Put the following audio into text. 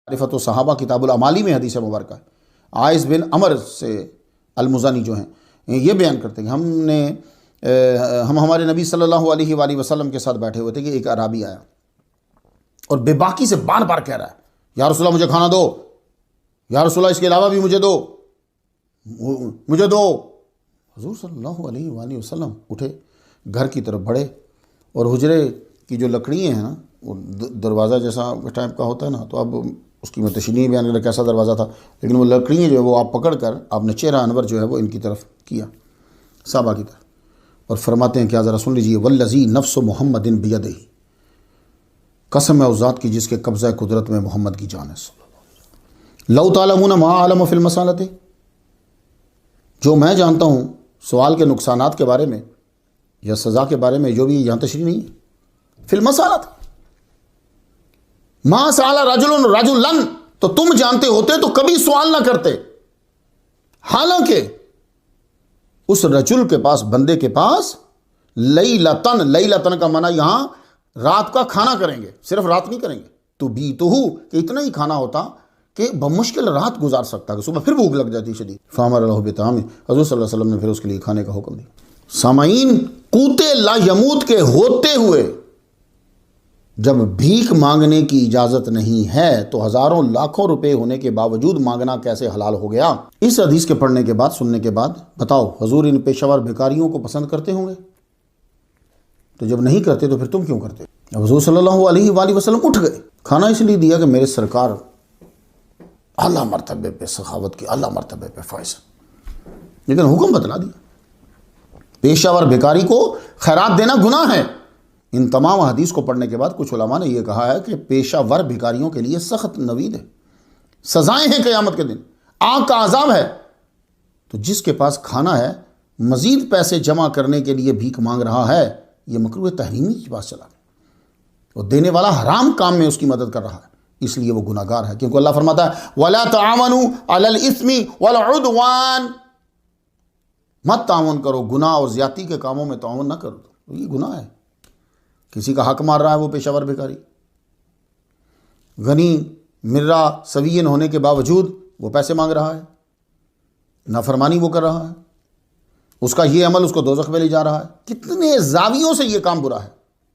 معرفت و صحابہ کتاب العمالی میں حدیث مبارکہ ہے. عائذ بن عمر سے المزنی جو ہیں یہ بیان کرتے ہیں کہ ہم ہمارے نبی صلی اللہ علیہ وآلہ وسلم کے ساتھ بیٹھے ہوئے تھے کہ ایک اعرابی آیا اور بے باکی سے بار بار کہہ رہا ہے یا رسول اللہ مجھے کھانا دو، یا رسول اللہ اس کے علاوہ بھی مجھے دو، مجھے دو. حضور صلی اللہ علیہ وآلہ وسلم اٹھے، گھر کی طرف بڑھے اور حجرے کی جو لکڑی ہیں نا وہ دروازہ جیسا ٹائپ کا ہوتا ہے نا، تو اب اس کی میں تشریح بیان کرنا کیسا دروازہ تھا، لیکن وہ لکڑیاں جو ہے وہ آپ پکڑ کر آپ نے چہرہ انور جو ہے وہ ان کی طرف کیا، صحابہ کی طرف، اور فرماتے ہیں کہ ذرا سن لیجیے والذی نفس محمد بیدہ، قسم ہے اس ذات کی جس کے قبضہ قدرت میں محمد کی جان ہے. لو تعلمون ما اعلم فی المسالۃ، جو میں جانتا ہوں سوال کے نقصانات کے بارے میں یا سزا کے بارے میں، جو بھی یہاں تشریح نہیں ہے، فی المسالۃ ما سأل رجل رجلا، تو تم جانتے ہوتے تو کبھی سوال نہ کرتے. حالانکہ اس رجل کے پاس، بندے کے پاس، لیلتن کا معنی یہاں رات کا کھانا کریں گے، صرف رات نہیں کریں گے، تو بیتہو کہ اتنا ہی کھانا ہوتا کہ بمشکل رات گزار سکتا کہ صبح پھر بھوک لگ جاتی شدید. فامر اللہ بطعام، حضور صلی اللہ علیہ وسلم نے پھر اس کے لیے کھانے کا حکم دیا. سامعین، قوت لا یموت کے ہوتے ہوئے جب بھیک مانگنے کی اجازت نہیں ہے تو ہزاروں لاکھوں روپے ہونے کے باوجود مانگنا کیسے حلال ہو گیا؟ اس حدیث کے پڑھنے کے بعد، سننے کے بعد بتاؤ حضور ان پیشہ ور بھکاریوں کو پسند کرتے ہوں گے؟ تو جب نہیں کرتے تو پھر تم کیوں کرتے؟ اب حضور صلی اللہ علیہ وآلہ وسلم اٹھ گئے. کھانا اس لیے دیا کہ میرے سرکار اعلیٰ مرتبے پہ سخاوت کی اعلیٰ مرتبے پہ فائز، لیکن حکم بتلا دیا پیشہ ور بھکاری کو خیرات دینا گناہ ہے. ان تمام حدیث کو پڑھنے کے بعد کچھ علماء نے یہ کہا ہے کہ پیشہ ور بھکاریوں کے لیے سخت نوید ہے، سزائیں ہیں قیامت کے دن، آگ کا عذاب ہے. تو جس کے پاس کھانا ہے مزید پیسے جمع کرنے کے لیے بھیک مانگ رہا ہے، یہ مکروہ تحریمی کے پاس چلا گیا، اور دینے والا حرام کام میں اس کی مدد کر رہا ہے، اس لیے وہ گناہ گار ہے. کیونکہ اللہ فرماتا ہے وَلَا تَعَاوَنُوا عَلَى الْإِثْمِ وَالْعُدْوَانِ، مت تعاون کرو، گناہ اور زیادتی کے کاموں میں تعاون نہ کرو. تو یہ گناہ ہے. کسی کا حق مار رہا ہے وہ پیشہ ور بھکاری، غنی مرہ سوین ہونے کے باوجود وہ پیسے مانگ رہا ہے، نافرمانی وہ کر رہا ہے، اس کا یہ عمل اس کو دوزخ میں لے جا رہا ہے. کتنے زاویوں سے یہ کام برا ہے.